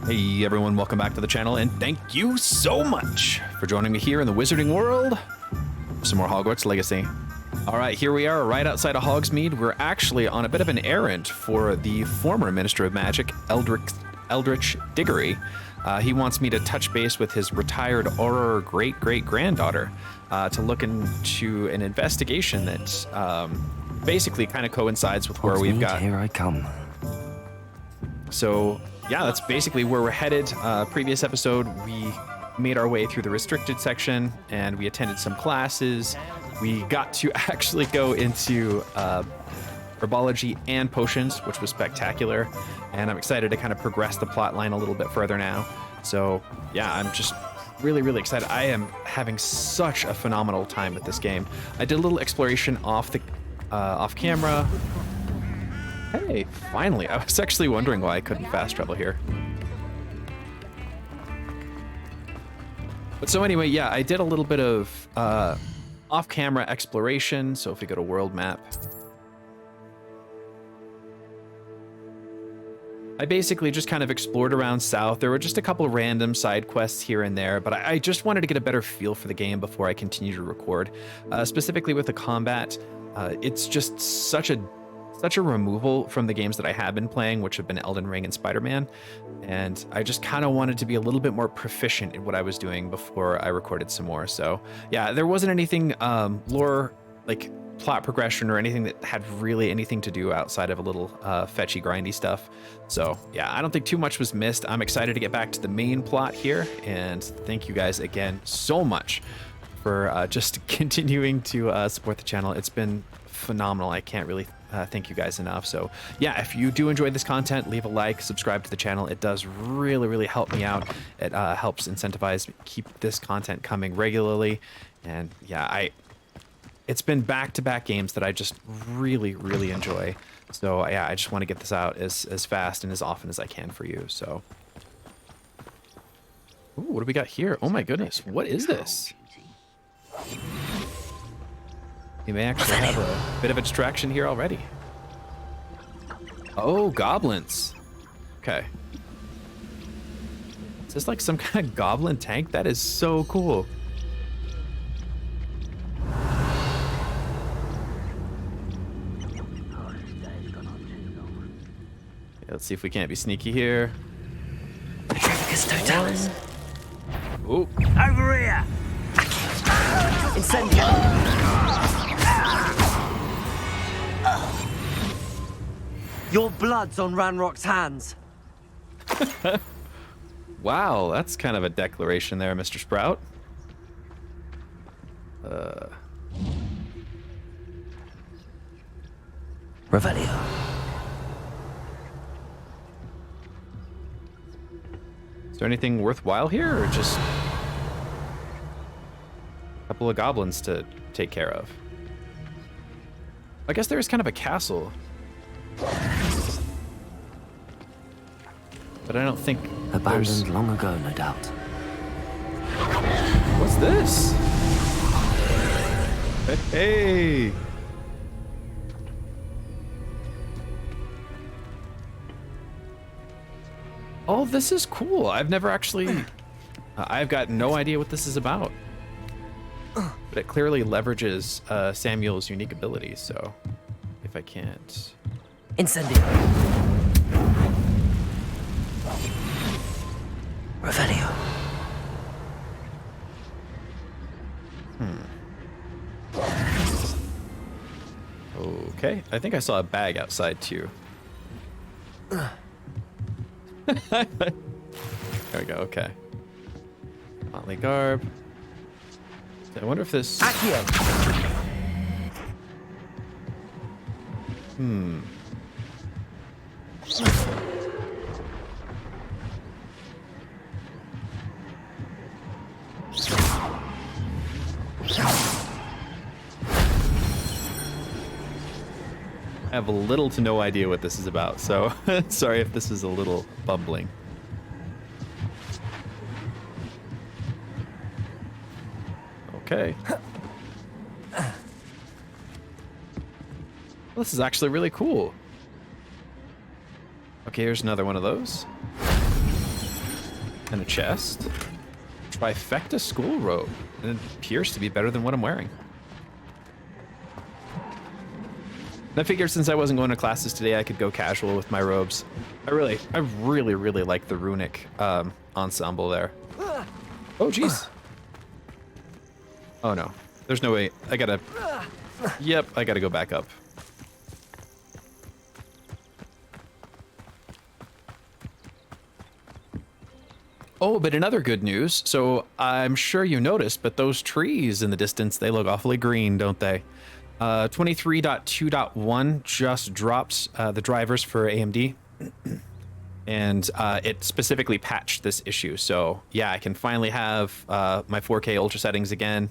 Hey everyone, welcome back to the channel, and thank you so much for joining me here in the wizarding world for some more Hogwarts Legacy. Alright, here we are right outside of Hogsmeade. We're actually on a bit of an errand for the former Minister of Magic, Eldritch Diggory. He wants me to touch base with his retired Auror great-great-granddaughter to look into an investigation that basically kind of coincides with where we've got... Here I come. So, yeah, that's basically where we're headed. Previous episode, we made our way through the restricted section, and we attended some classes. We got to actually go into herbology and potions, which was spectacular, and I'm excited to kind of progress the plot line a little bit further now. So, yeah, I'm just really excited. I am having such a phenomenal time with this game. I did a little exploration off camera. Hey, finally. I was actually wondering why I couldn't fast travel here. But so anyway, yeah, I did a little bit of off-camera exploration. So if we go to world map, I basically just kind of explored around south. There were just a couple random side quests here and there, but I just wanted to get a better feel for the game before I continue to record. Specifically with the combat, it's just such a removal from the games that I have been playing, which have been Elden Ring and Spider-Man, and I just kind of wanted to be a little bit more proficient in what I was doing before I recorded some more. So yeah, there wasn't anything lore, like plot progression or anything that had really anything to do outside of a little fetchy grindy stuff. So yeah, I don't think too much was missed. I'm excited to get back to the main plot here, and thank you guys again so much for just continuing to support the channel. It's been phenomenal. I can't really thank you guys enough. So yeah, if you do enjoy this content, leave a like, subscribe to the channel. It does really help me out. It helps incentivize me keep this content coming regularly. And yeah, it's been back-to-back games that I just really enjoy. So yeah, I just want to get this out as fast and as often as I can for you. So ooh, what do we got here? Oh my goodness, what is this? You may actually have a bit of a distraction here already. Oh, goblins. Okay. Is this like some kind of goblin tank? That is so cool. Okay, let's see if we can't be sneaky here. Ooh. Over here! Incendio! Your blood's on Ranrock's hands. Wow, that's kind of a declaration there, Mr. Sprout. Revelio. Is there anything worthwhile here, or just a couple of goblins to take care of? I guess there is kind of a castle, but I don't think abandoned long ago, no doubt. What's this? Hey! Oh, this is cool. I've never actually... I've got no idea what this is about. But it clearly leverages Samuel's unique abilities, so if I can't... Incendio. Revelio. Okay, I think I saw a bag outside too. There we go, okay. Motley garb. I wonder if this... Accio. I have little to no idea what this is about, so sorry if this is a little bumbling. Okay. This is actually really cool. Okay, here's another one of those. And a chest. Trifecta school robe. And it appears to be better than what I'm wearing. And I figured since I wasn't going to classes today, I could go casual with my robes. I really like the runic ensemble there. Oh, jeez. Oh, no. There's no way. I gotta... Yep, I gotta go back up. Oh, but in other good news, so I'm sure you noticed, but those trees in the distance, they look awfully green, don't they? 23.2.1 just dropped the drivers for AMD. And it specifically patched this issue. So yeah, I can finally have my 4K ultra settings again,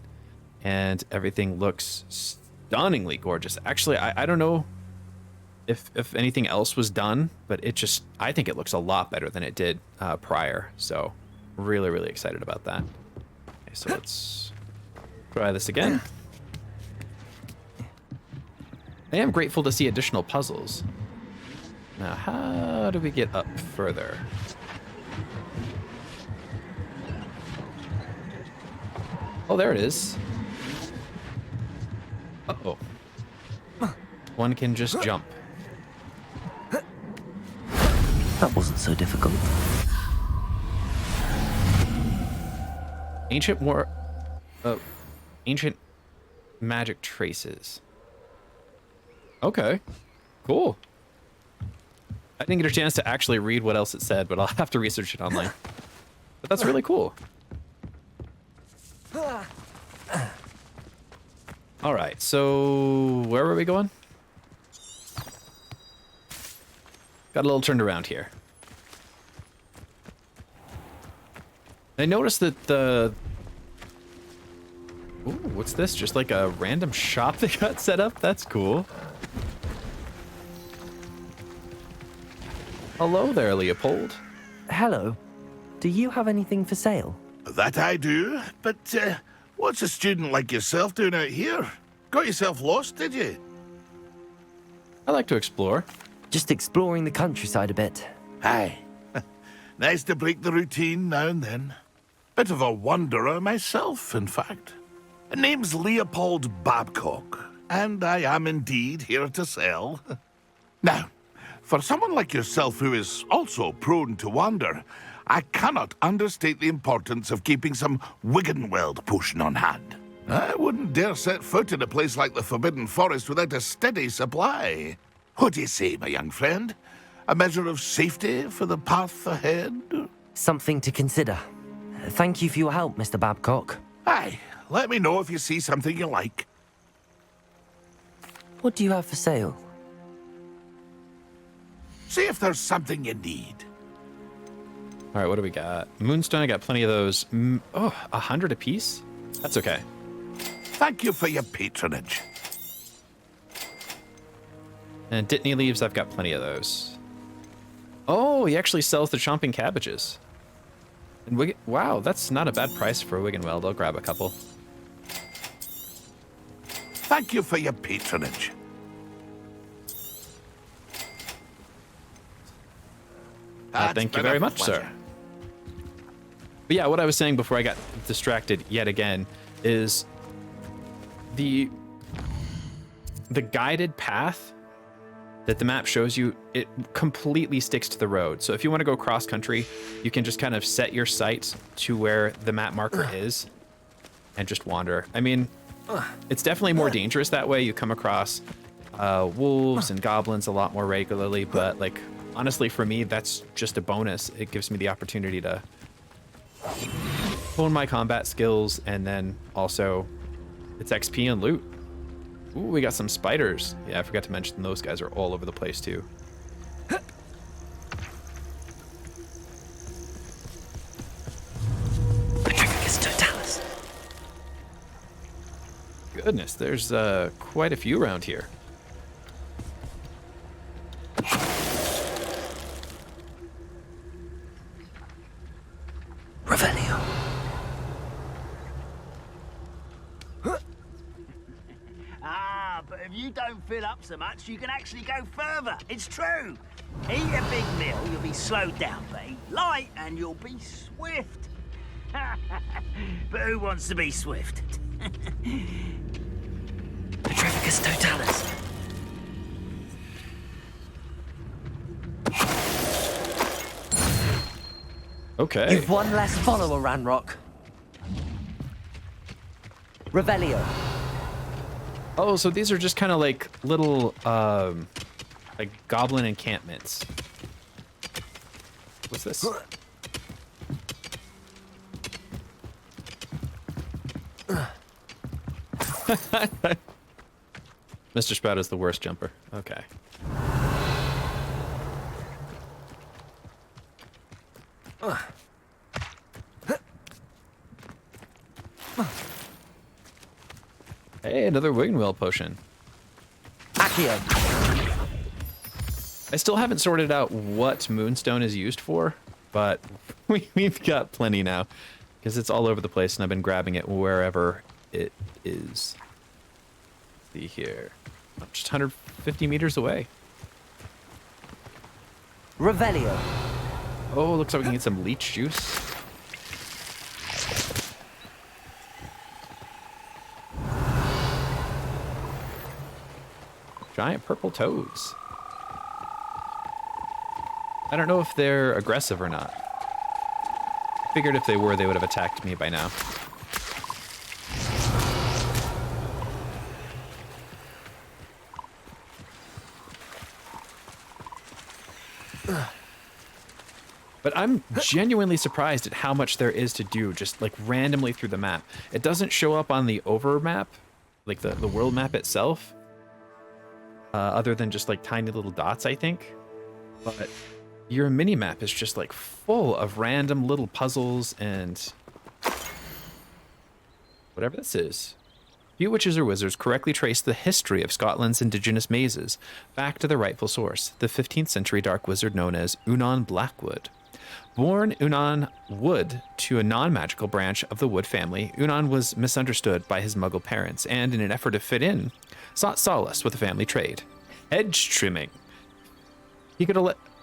and everything looks stunningly gorgeous. Actually, I don't know if anything else was done, but I think it looks a lot better than it did prior. So really excited about that. Okay, so let's try this again. I am grateful to see additional puzzles. Now, how do we get up further? Oh, there it is. Uh-oh. One can just jump. That wasn't so difficult. Ancient magic traces. Okay, cool. I didn't get a chance to actually read what else it said, but I'll have to research it online. But that's really cool. All right, so where were we going? Got a little turned around here. I noticed that the... Ooh, what's this? Just like a random shop that got set up? That's cool. Hello there, Leopold. Hello. Do you have anything for sale? That I do, but what's a student like yourself doing out here? Got yourself lost, did you? I like to explore. Just exploring the countryside a bit. Aye. Nice to break the routine now and then. Bit of a wanderer myself, in fact. Name's Leopold Babcock, and I am indeed here to sell. Now, for someone like yourself who is also prone to wander, I cannot understate the importance of keeping some Wiggenweld potion on hand. I wouldn't dare set foot in a place like the Forbidden Forest without a steady supply. What do you say, my young friend? A measure of safety for the path ahead? Something to consider. Thank you for your help, Mr. Babcock. Aye, let me know if you see something you like. What do you have for sale? See if there's something you need. All right, what do we got? Moonstone, I got plenty of those. Oh, 100 apiece? That's okay. Thank you for your patronage. And Dittany leaves, I've got plenty of those. Oh, he actually sells the chomping cabbages. And wow, that's not a bad price for a Wiggenweld. I'll grab a couple. Thank you for your patronage. Thank you very much, sir. But yeah, what I was saying before I got distracted yet again is the guided path that the map shows you, it completely sticks to the road. So if you want to go cross country, you can just kind of set your sights to where the map marker is and just wander. I mean, it's definitely more dangerous that way. You come across wolves and goblins a lot more regularly, but like, honestly, for me, that's just a bonus. It gives me the opportunity to hone my combat skills, and then also it's XP and loot. Ooh, we got some spiders. Yeah, I forgot to mention those guys are all over the place too. Goodness, there's quite a few around here. Revelio. But if you don't fill up so much, you can actually go further. It's true. Eat a big meal, you'll be slowed down, but eat light and and you'll be swift. But who wants to be swift? Petrificus totalis. Okay. You've one less follower, Ranrock. Revelio. Oh, so these are just kind of like little, like goblin encampments. What's this? Mr. Sprout is the worst jumper. Okay. Hey, another wingwell potion. Accio. I still haven't sorted out what Moonstone is used for, but we've got plenty now because it's all over the place and I've been grabbing it wherever it is. Let's see here. I'm just 150 meters away. Revelio. Oh, looks like we can get some leech juice. Giant purple toads. I don't know if they're aggressive or not. I figured if they were, they would have attacked me by now. But I'm genuinely surprised at how much there is to do just like randomly through the map. It doesn't show up on the over map, like the world map itself, other than just like tiny little dots, I think. But your mini map is just like full of random little puzzles and whatever this is. Few witches or wizards correctly trace the history of Scotland's indigenous mazes back to the rightful source, the 15th century dark wizard known as Unan Blackwood. Born Unan Wood to a non-magical branch of the Wood family, Unan was misunderstood by his Muggle parents and, in an effort to fit in, sought solace with a family trade, hedge trimming. He could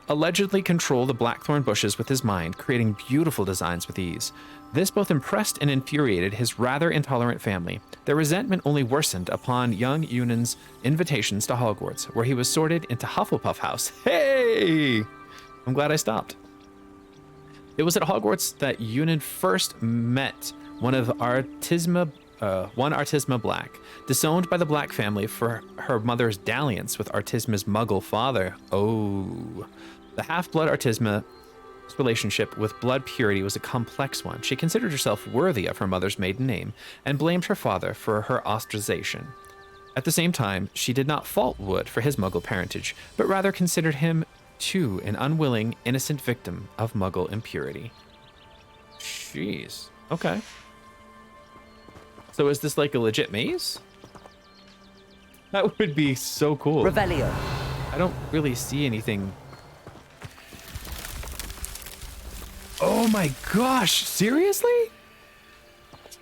allegedly control the blackthorn bushes with his mind, creating beautiful designs with ease. This both impressed and infuriated his rather intolerant family. Their resentment only worsened upon young Unan's invitations to Hogwarts, where he was sorted into Hufflepuff House. Hey! I'm glad I stopped. It was at Hogwarts that Unan first met one Artisma Black, disowned by the Black family for her mother's dalliance with Artisma's Muggle father. Oh. The half-blood Artisma's relationship with blood purity was a complex one. She considered herself worthy of her mother's maiden name and blamed her father for her ostracization. At the same time, she did not fault Wood for his Muggle parentage, but rather considered him, too, an unwilling, innocent victim of Muggle impurity. Jeez. Okay. So is this like a legit maze? That would be so cool. Revelio. I don't really see anything. Oh my gosh, seriously?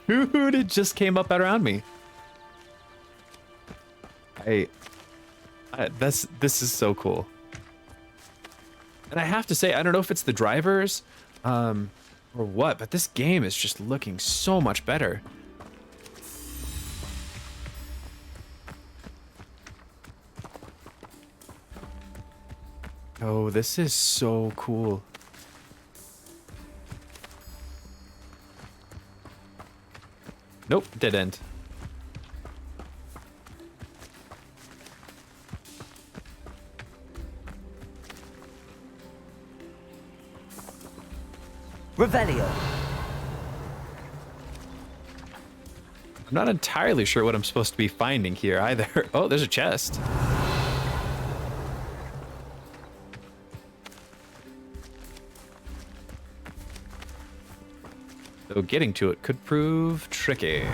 Dude, it just came up around me. This is so cool. And I have to say, I don't know if it's the drivers or what, but this game is just looking so much better. Oh, this is so cool. Nope, dead end. Revelio. I'm not entirely sure what I'm supposed to be finding here either. Oh, there's a chest. So getting to it could prove tricky.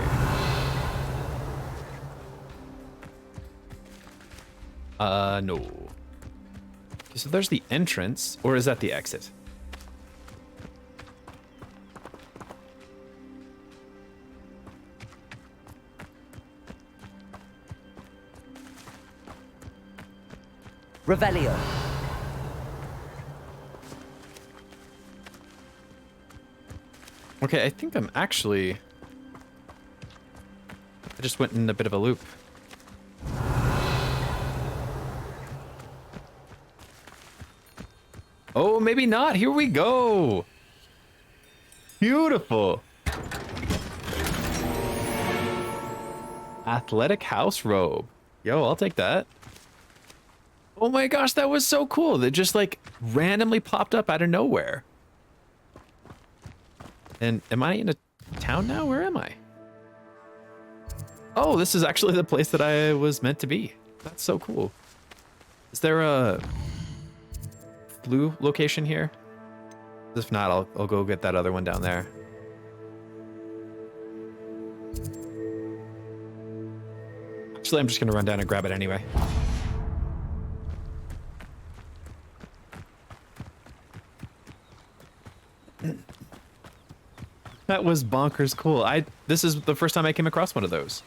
No. Okay, so there's the entrance, or is that the exit? Revelio. Okay, I think I'm actually... I just went in a bit of a loop. Oh, maybe not. Here we go. Beautiful. Athletic house robe. Yo, I'll take that. Oh my gosh, that was so cool. That just like randomly popped up out of nowhere. And am I in a town now? Where am I? Oh, this is actually the place that I was meant to be. That's so cool. Is there a blue location here? If not, I'll go get that other one down there. Actually, I'm just gonna run down and grab it anyway. That was bonkers cool. This is the first time I came across one of those.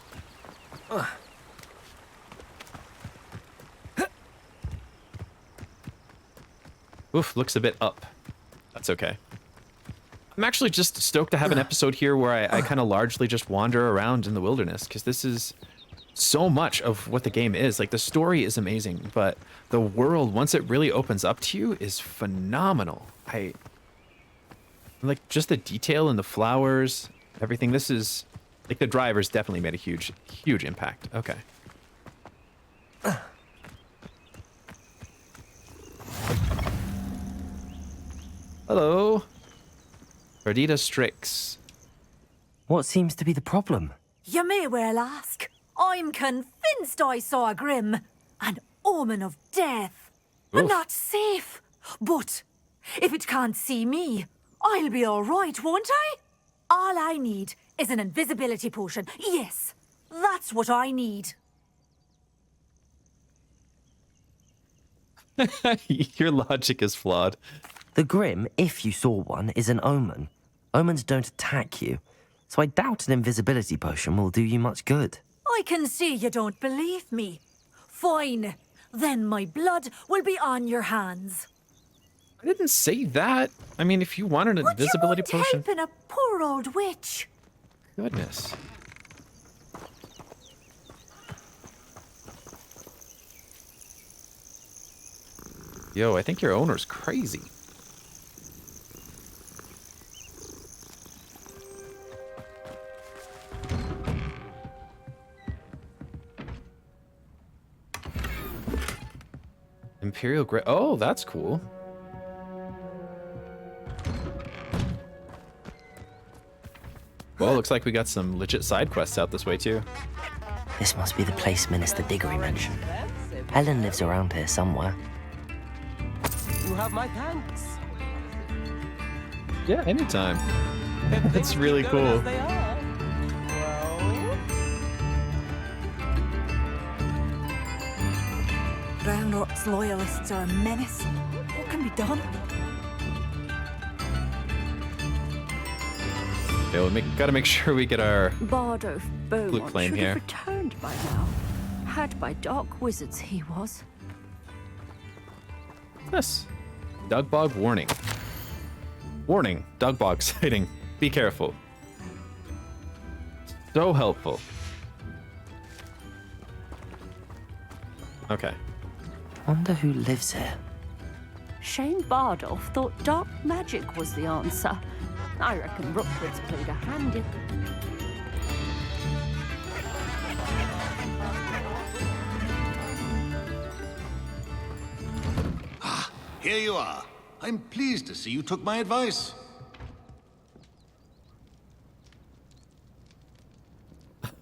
Oof, looks a bit up. That's okay. I'm actually just stoked to have an episode here where I kind of largely just wander around in the wilderness, because this is so much of what the game is. Like, the story is amazing, but the world, once it really opens up to you, is phenomenal. Like, just the detail and the flowers, everything. This is, like, the drivers definitely made a huge, huge impact. Okay. Hello. Ardita Strix. What seems to be the problem? You may well ask. I'm convinced I saw a grim, an omen of death. I'm Oof. not safe. But if it can't see me, I'll be all right, won't I? All I need is an invisibility potion. Yes, that's what I need. Your logic is flawed. The Grim, if you saw one, is an omen. Omens don't attack you, so I doubt an invisibility potion will do you much good. I can see you don't believe me. Fine. Then my blood will be on your hands. I didn't say that. I mean, if you want an Would invisibility you mind potion. helping a poor old witch? Goodness. Yo, I think your owner's crazy. Imperial Grey. Oh, that's cool. Well, looks like we got some legit side quests out this way, too. This must be the place Minister Diggory mentioned. Helen lives around here somewhere. You have my thanks. Yeah, anytime. If That's things really keep going cool. as they are, well, Groundrot's loyalists are a menace. What can be done? Yeah, gotta make sure we get our... Bardo Beaumont flame should here. have returned by now. Had by dark wizards he was. Yes. Dugbog warning. Warning. Dugbog sighting. Be careful. So helpful. Okay. Wonder who lives here. Shane Bardolph thought dark magic was the answer. I reckon Rookwood's played a hand in. Here you are. I'm pleased to see you took my advice.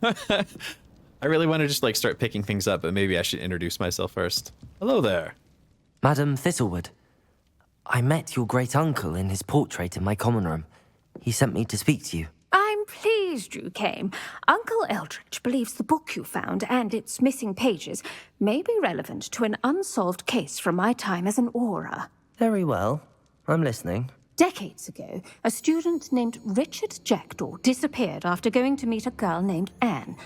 I really want to just like start picking things up, but maybe I should introduce myself first. Hello there. Madam Thistlewood. I met your great-uncle in his portrait in my common room. He sent me to speak to you. I'm pleased you came. Uncle Eldridge believes the book you found and its missing pages may be relevant to an unsolved case from my time as an aura. Very well. I'm listening. Decades ago, a student named Richard Jackdaw disappeared after going to meet a girl named Anne.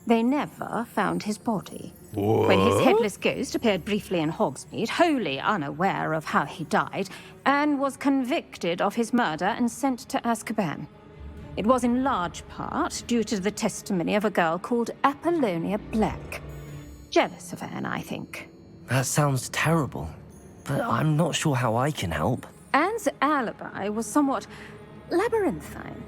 They never found his body. When his headless ghost appeared briefly in Hogsmeade, wholly unaware of how he died, Anne was convicted of his murder and sent to Azkaban. It was in large part due to the testimony of a girl called Apollonia Black. Jealous of Anne, I think. That sounds terrible, but I'm not sure how I can help. Anne's alibi was somewhat labyrinthine.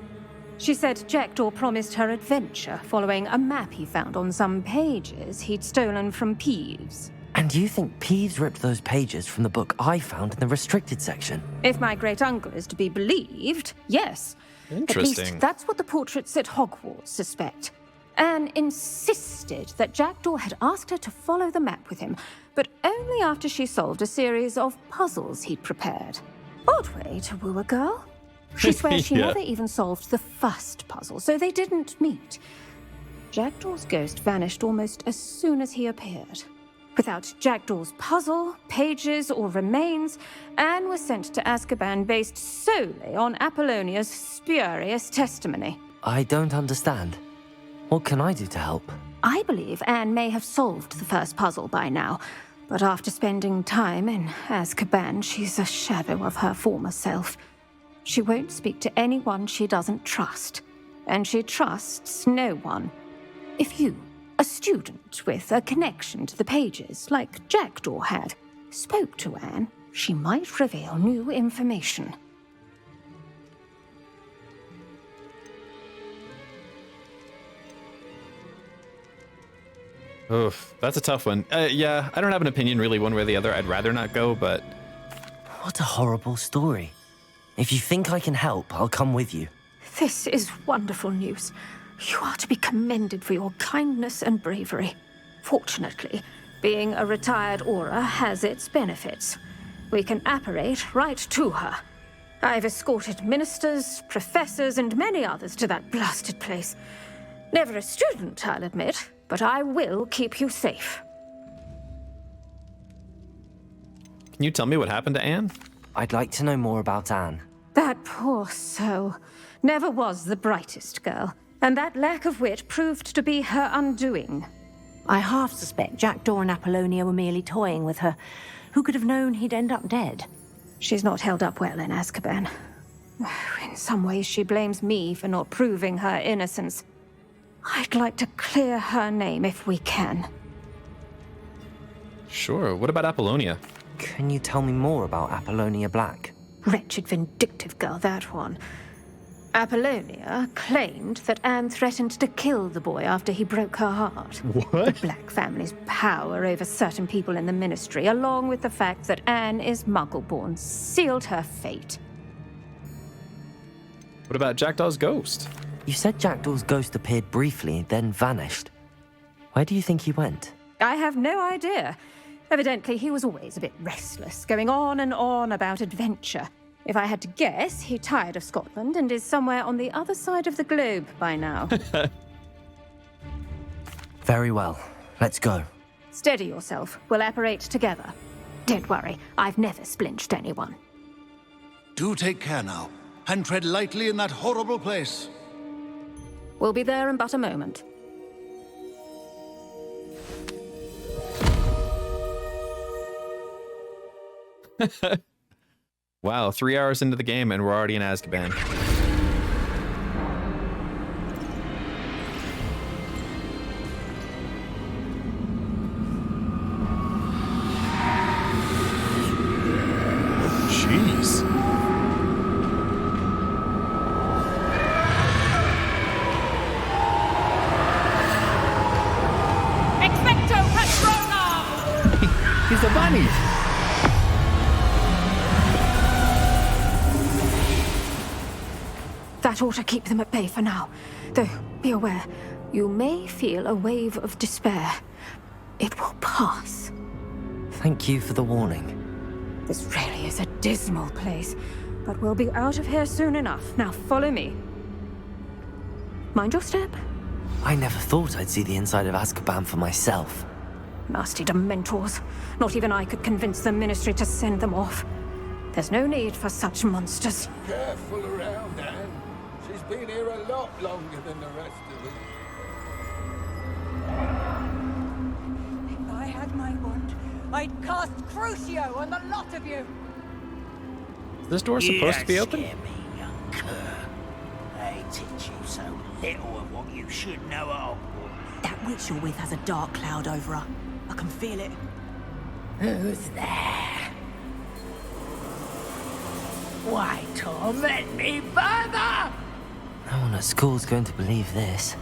She said Jackdaw promised her adventure following a map he found on some pages he'd stolen from Peeves. And you think Peeves ripped those pages from the book I found in the restricted section? If my great-uncle is to be believed, yes. Interesting. At least that's what the portraits at Hogwarts suspect. Anne insisted that Jackdaw had asked her to follow the map with him, but only after she solved a series of puzzles he'd prepared. Odd way to woo a girl. She swears she Yeah. never even solved the first puzzle, so they didn't meet. Jackdaw's ghost vanished almost as soon as he appeared. Without Jackdaw's puzzle, pages, or remains, Anne was sent to Azkaban based solely on Apollonia's spurious testimony. I don't understand. What can I do to help? I believe Anne may have solved the first puzzle by now, but after spending time in Azkaban, she's a shadow of her former self. She won't speak to anyone she doesn't trust, and she trusts no one. If you, a student with a connection to the pages, like Jackdaw had, spoke to Anne, she might reveal new information. Oof, that's a tough one. Yeah, I don't have an opinion really one way or the other. I'd rather not go, but What a horrible story. If you think I can help, I'll come with you. This is wonderful news. You are to be commended for your kindness and bravery. Fortunately, being a retired Aura has its benefits. We can apparate right to her. I've escorted ministers, professors, and many others to that blasted place. Never a student, I'll admit, but I will keep you safe. can you tell me what happened to Anne? I'd like to know more about Anne. That poor soul never was the brightest girl, and that lack of wit proved to be her undoing. I half suspect Jackdaw and Apollonia were merely toying with her. Who could have known he'd end up dead? She's not held up well in Azkaban. In some ways, she blames me for not proving her innocence. I'd like to clear her name if we can. Sure. What about Apollonia? Can you tell me more about Apollonia Black? Wretched, vindictive girl, that one. Apollonia claimed that Anne threatened to kill the boy after he broke her heart. What? The Black family's power over certain people in the Ministry, along with the fact that Anne is Muggle-born, sealed her fate. What about Jackdaw's ghost? You said Jackdaw's ghost appeared briefly, then vanished. Where do you think he went? I have no idea. Evidently, he was always a bit restless, going on and on about adventure. If I had to guess, he tired of Scotland and is somewhere on the other side of the globe by now. Very well. Let's go. Steady yourself. We'll apparate together. Don't worry, I've never splinched anyone. Do take care now, and tread lightly in that horrible place. We'll be there in but a moment. Wow, 3 hours into the game and we're already in Azkaban. Jeez. Expecto Patronum! He's a bunny. That ought to keep them at bay for now. Though, be aware, you may feel a wave of despair. It will pass. Thank you for the warning. This really is a dismal place, but we'll be out of here soon enough. Now follow me. Mind your step. I never thought I'd see the inside of Azkaban for myself. Nasty Dementors. Not even I could convince the Ministry to send them off. There's no need for such monsters. Careful around, Anne. She's been here a lot longer than the rest of us. If I had my wand, I'd cast Crucio on the lot of you. Is this door supposed to be open? Scare me, young cur. They teach you so little of what you should know at Hogwarts. That witch you're with has a dark cloud over her. I can feel it. Who's there? Why torment me further? No one at school's going to believe this.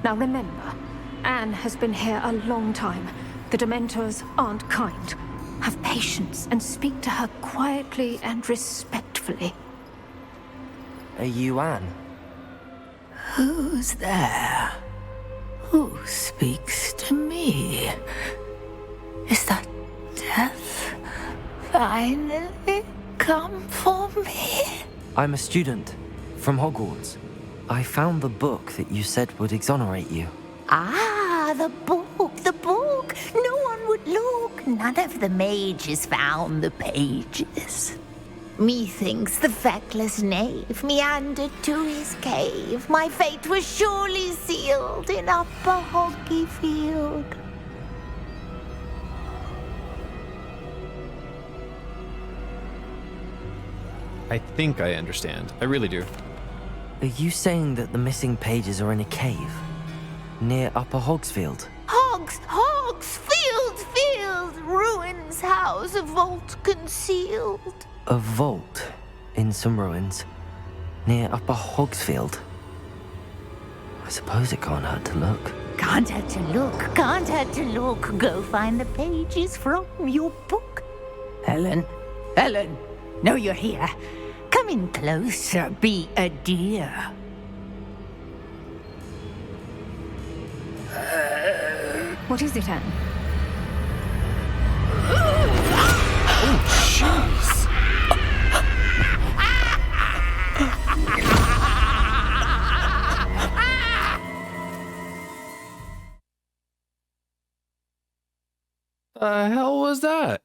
Now remember, Anne has been here a long time. The Dementors aren't kind. Have patience and speak to her quietly and respectfully. Are you Anne? Who's there? Who speaks to me? Is that death finally come for me? I'm a student from Hogwarts. I found the book that you said would exonerate you. Ah, the book, the book. No one would look. None of the mages found the pages. Methinks the feckless knave meandered to his cave. My fate was surely sealed in Upper Hoggyfield. I think I understand. I really do. Are you saying that the missing pages are in a cave? Near Upper Hogsfield? Field, ruins house, a vault concealed. A vault in some ruins near Upper Hogsfield. I suppose it can't hurt to look. Can't hurt to look. Go find the pages from your book. Helen, know you're here. Come in closer, be a dear. What is it, Anne? Jeez. The hell was that?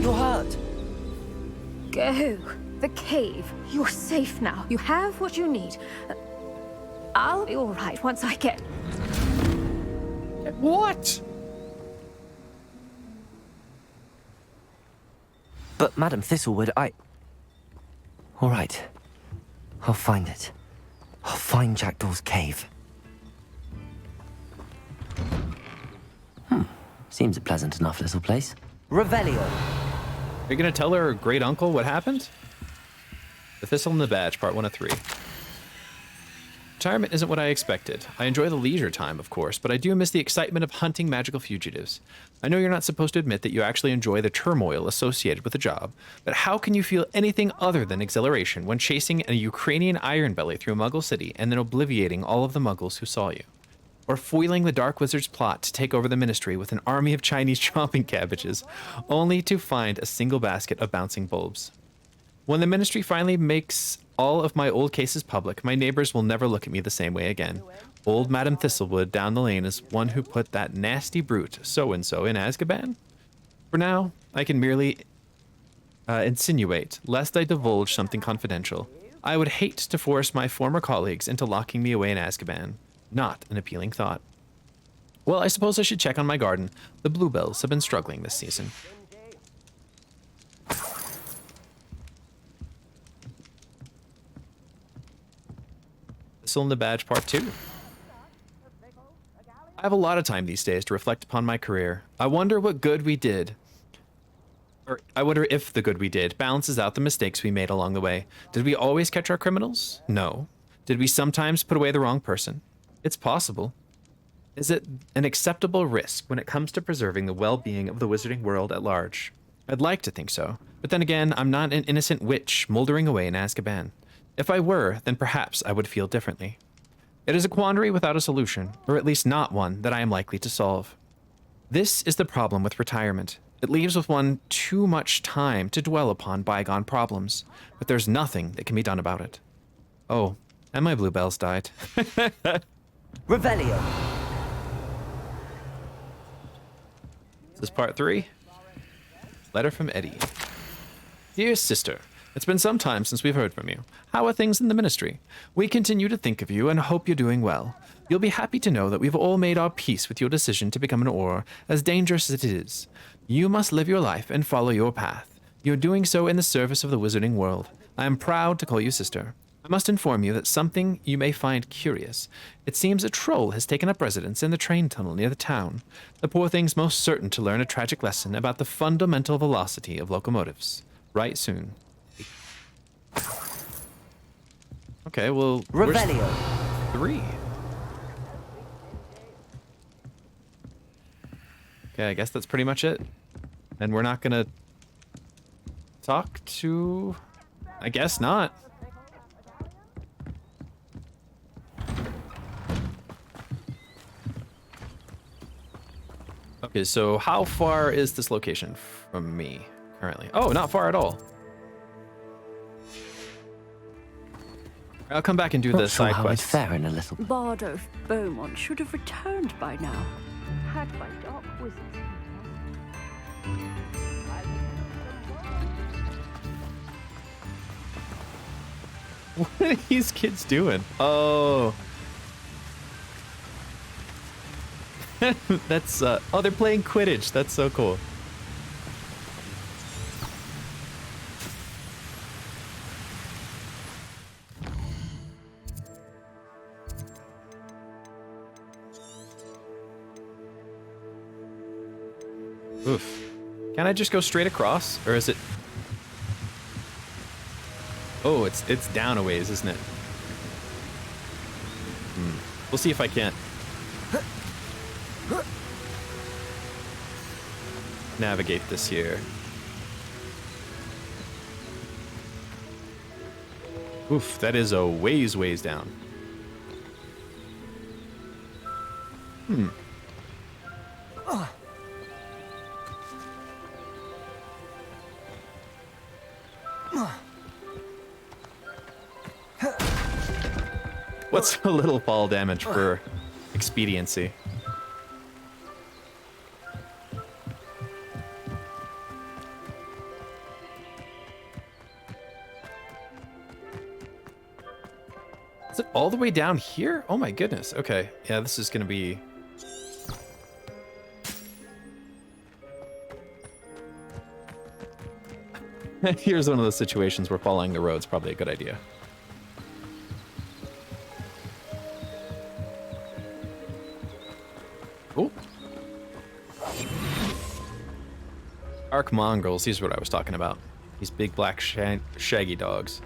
You're hurt. Go. The cave. You're safe now. You have what you need. I'll be all right once I get... What? But Madam Thistlewood, All right. I'll find it. I'll find Jackdaw's cave. Seems a pleasant enough little place. Revelio. Are you gonna tell her great uncle what happened? The Thistle and the Badge, part 1 of 3. Retirement isn't what I expected. I enjoy the leisure time, of course, but I do miss the excitement of hunting magical fugitives. I know you're not supposed to admit that you actually enjoy the turmoil associated with the job, but how can you feel anything other than exhilaration when chasing a Ukrainian Ironbelly through Muggle City and then obliviating all of the Muggles who saw you? Or foiling the Dark Wizard's plot to take over the Ministry with an army of Chinese chomping cabbages, only to find a single basket of bouncing bulbs? When the Ministry finally makes all of my old cases public, my neighbors will never look at me the same way again. Old Madam Thistlewood down the lane is one who put that nasty brute so-and-so in Azkaban? For now, I can merely insinuate, lest I divulge something confidential. I would hate to force my former colleagues into locking me away in Azkaban. Not an appealing thought. Well, I suppose I should check on my garden. The bluebells have been struggling this season. Thistle and the Badge, part 2. I have a lot of time these days to reflect upon my career. I wonder what good we did. Or I wonder if the good we did balances out the mistakes we made along the way. Did we always catch our criminals? No. Did we sometimes put away the wrong person? It's possible. Is it an acceptable risk when it comes to preserving the well-being of the wizarding world at large? I'd like to think so, but then again, I'm not an innocent witch moldering away in Azkaban. If I were, then perhaps I would feel differently. It is a quandary without a solution, or at least not one that I am likely to solve. This is the problem with retirement. It leaves with one too much time to dwell upon bygone problems, but there's nothing that can be done about it. Oh, and my bluebells died. Revelio. This is part 3. Letter from Eddie. Dear sister, it's been some time since we've heard from you. How are things in the Ministry? We continue to think of you and hope you're doing well. You'll be happy to know that we've all made our peace with your decision to become an Auror, as dangerous as it is. You must live your life and follow your path. You're doing so in the service of the wizarding world. I am proud to call you sister. I must inform you that something you may find curious. It seems a troll has taken up residence in the train tunnel near the town. The poor thing's most certain to learn a tragic lesson about the fundamental velocity of locomotives. Right soon. Okay, well, Revelio. 3. Okay, I guess that's pretty much it. And we're not gonna talk to... I guess not. Okay, so how far is this location from me currently? Oh, not far at all. I'll come back and do the side How I'd quest. fare in a little. Bardo Beaumont should have returned by now. Had my dark wizards. What are these kids doing? Oh. That's, oh, they're playing Quidditch. That's so cool. Oof. Can I just go straight across? Or is it... Oh, it's down a ways, isn't it? We'll see if I can't navigate this here. Oof, that is a ways down. What's a little fall damage for expediency? Is it all the way down here? Oh my goodness. Okay. Yeah, this is gonna be... Here's one of those situations where following the road's probably a good idea. Oh. Arc mongrels, these are what I was talking about. These big black shaggy dogs.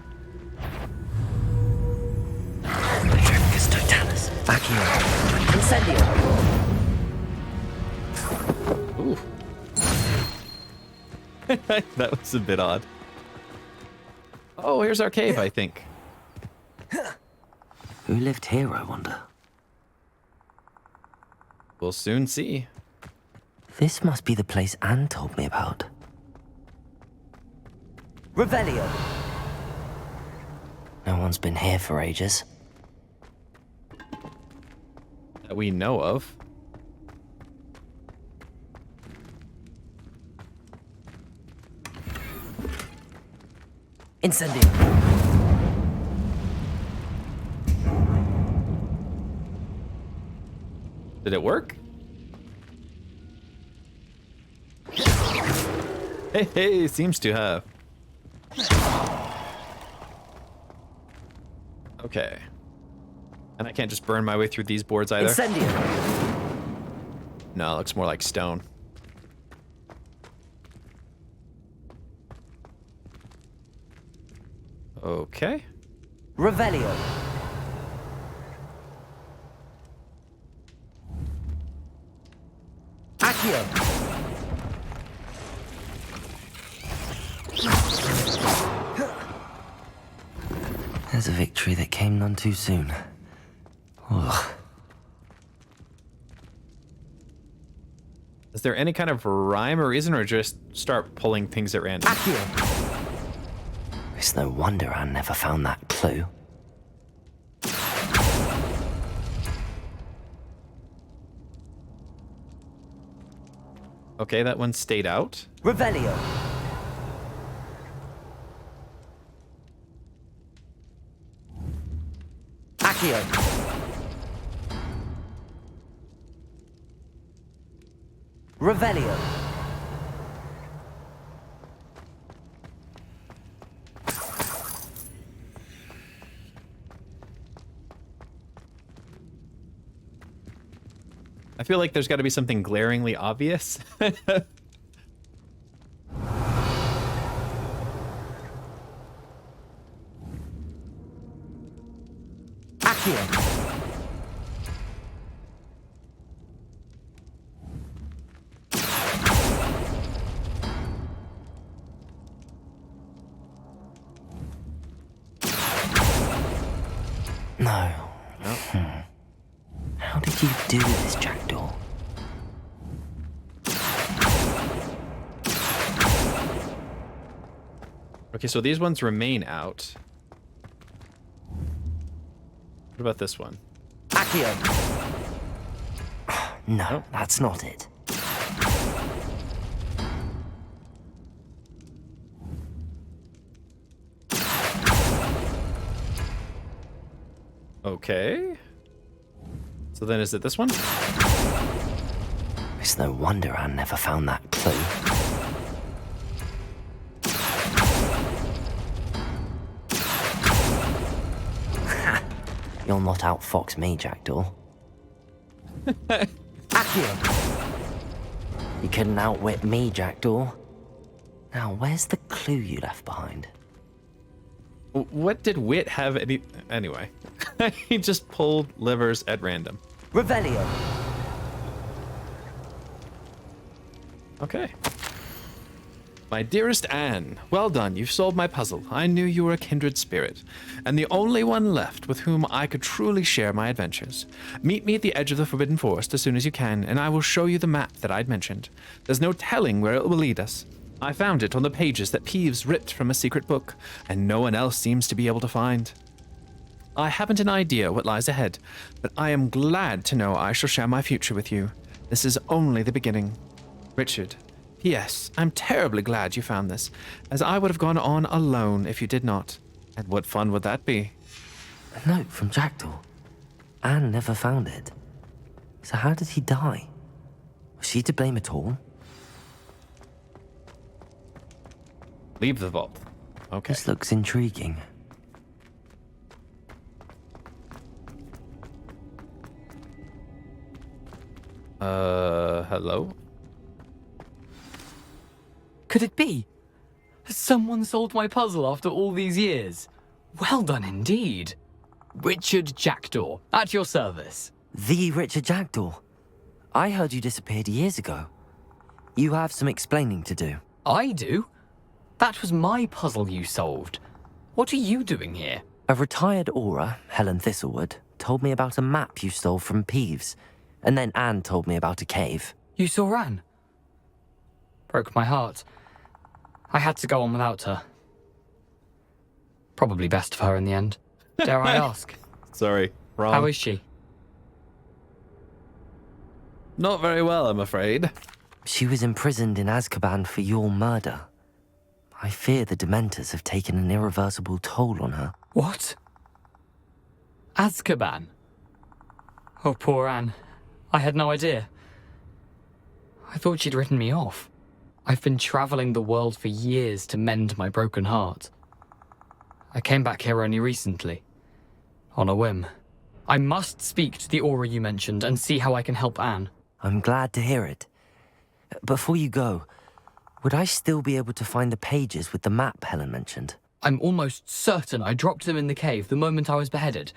Ooh. That was a bit odd. Oh, here's our cave, I think. Who lived here, I wonder? We'll soon see. This must be the place Anne told me about. Revelio. No one's been here for ages. That we know of. Incendio. Did it work? Hey, seems to have. Okay. And I can't just burn my way through these boards either? Incendio. No, it looks more like stone. Okay. Revelio. Accio. There's a victory that came none too soon. Ugh. Is there any kind of rhyme or reason, or just start pulling things at random? Accio. It's no wonder Anne never found that clue. Okay, that one stayed out. Revelio. Accio. Revelio. I feel like there's got to be something glaringly obvious. Accio. No. How did you do this, Jackdaw? Okay, so these ones remain out. What about this one? Accio. No, that's not it. Okay. So then is it this one? It's no wonder Anne never found that clue. You'll not outfox me, Jackdaw. Accio! You couldn't outwit me, Jackdaw. Now, where's the clue you left behind? What did Wit have any... Anyway. He just pulled livers at random. Revelio. Okay. My dearest Anne, well done, you've solved my puzzle. I knew you were a kindred spirit, and the only one left with whom I could truly share my adventures. Meet me at the edge of the Forbidden Forest as soon as you can, and I will show you the map that I'd mentioned. There's no telling where it will lead us. I found it on the pages that Peeves ripped from a secret book, and no one else seems to be able to find. I haven't an idea what lies ahead, but I am glad to know I shall share my future with you. This is only the beginning. Richard. P.S. I'm terribly glad you found this, as I would have gone on alone if you did not. And what fun would that be? A note from Jackdaw. Anne never found it. So how did he die? Was she to blame at all? Leave the vault. Okay. This looks intriguing. Hello? Could it be? Has someone solved my puzzle after all these years? Well done indeed. Richard Jackdaw, at your service. The Richard Jackdaw. I heard you disappeared years ago. You have some explaining to do. I do? That was my puzzle you solved. What are you doing here? A retired aura, Helen Thistlewood, told me about a map you stole from Peeves, and then Anne told me about a cave. You saw Anne? Broke my heart. I had to go on without her. Probably best of her in the end. Dare I ask? Sorry, wrong. How is she? Not very well, I'm afraid. She was imprisoned in Azkaban for your murder. I fear the Dementors have taken an irreversible toll on her. What? Azkaban? Oh, poor Anne. I had no idea. I thought she'd written me off. I've been traveling the world for years to mend my broken heart. I came back here only recently. On a whim. I must speak to the aura you mentioned and see how I can help Anne. I'm glad to hear it. Before you go, would I still be able to find the pages with the map Helen mentioned? I'm almost certain I dropped them in the cave the moment I was beheaded.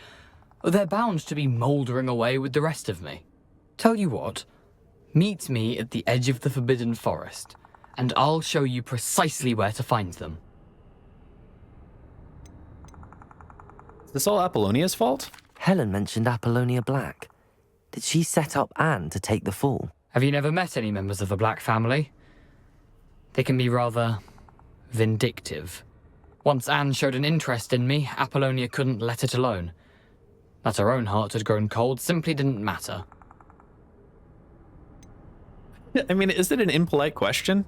They're bound to be mouldering away with the rest of me. Tell you what, meet me at the edge of the Forbidden Forest, and I'll show you precisely where to find them. Is this all Apollonia's fault? Helen mentioned Apollonia Black. Did she set up Anne to take the fall? Have you never met any members of the Black family? They can be rather vindictive. Once Anne showed an interest in me, Apollonia couldn't let it alone. That her own heart had grown cold simply didn't matter. I mean, is it an impolite question?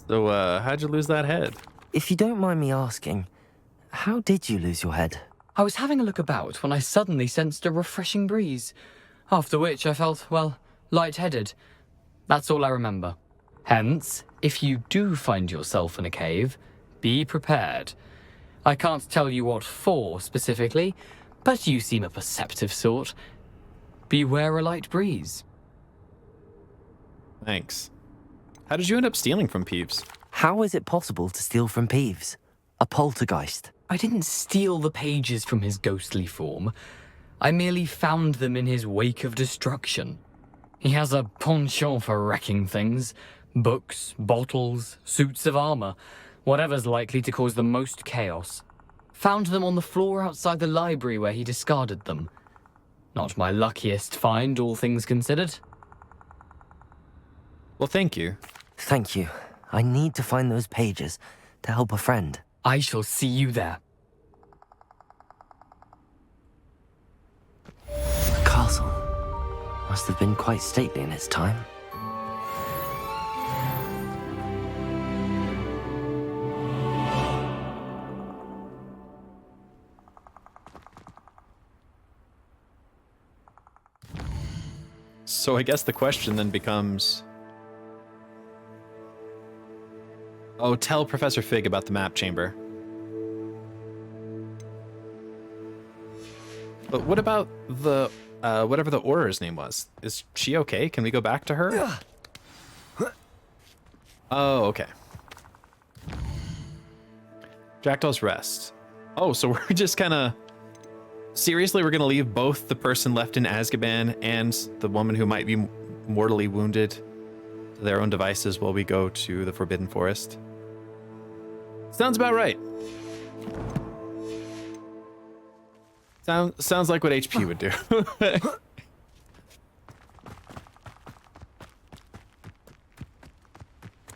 So, how'd you lose that head? If you don't mind me asking, how did you lose your head? I was having a look about when I suddenly sensed a refreshing breeze, after which I felt, well, lightheaded. That's all I remember. Hence, if you do find yourself in a cave, be prepared. I can't tell you what for specifically, but you seem a perceptive sort. Beware a light breeze. Thanks. How did you end up stealing from Peeves? How is it possible to steal from Peeves? A poltergeist. I didn't steal the pages from his ghostly form. I merely found them in his wake of destruction. He has a penchant for wrecking things. Books, bottles, suits of armor, whatever's likely to cause the most chaos. Found them on the floor outside the library where he discarded them. Not my luckiest find, all things considered. Well, thank you. Thank you. I need to find those pages to help a friend. I shall see you there. The castle must have been quite stately in its time. So I guess the question then becomes... Oh, tell Professor Fig about the map chamber. But what about the, whatever the Auror's name was? Is she okay? Can we go back to her? Oh, okay. Jackdaw's Rest. Oh, so we're just kind of... Seriously, we're going to leave both the person left in Azkaban and the woman who might be mortally wounded to their own devices while we go to the Forbidden Forest? Sounds about right. Sounds like what HP would do.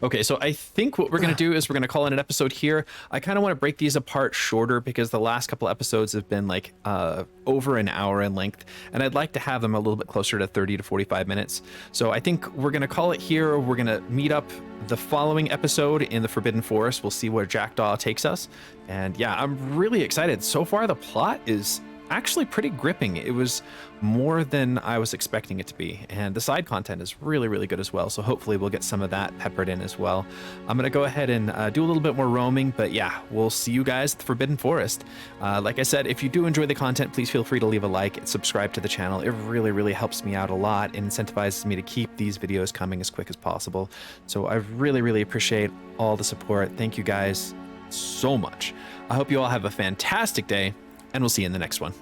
Okay, so I think what we're going to do is we're going to call it an episode here. I kind of want to break these apart shorter because the last couple episodes have been like over an hour in length, and I'd like to have them a little bit closer to 30 to 45 minutes. So I think we're going to call it here. We're going to meet up the following episode in the Forbidden Forest. We'll see where Jackdaw takes us. And yeah, I'm really excited. So far, the plot is actually pretty gripping. It was more than I was expecting it to be, and the side content is really, really good as well, so hopefully we'll get some of that peppered in as well. I'm gonna go ahead and do a little bit more roaming, but yeah, we'll see you guys at the Forbidden Forest. Like I said, if you do enjoy the content, please feel free to leave a like and subscribe to the channel. It really, really helps me out a lot and incentivizes me to keep these videos coming as quick as possible. So I really, really appreciate all the support. Thank you guys so much. I hope you all have a fantastic day, and we'll see you in the next one.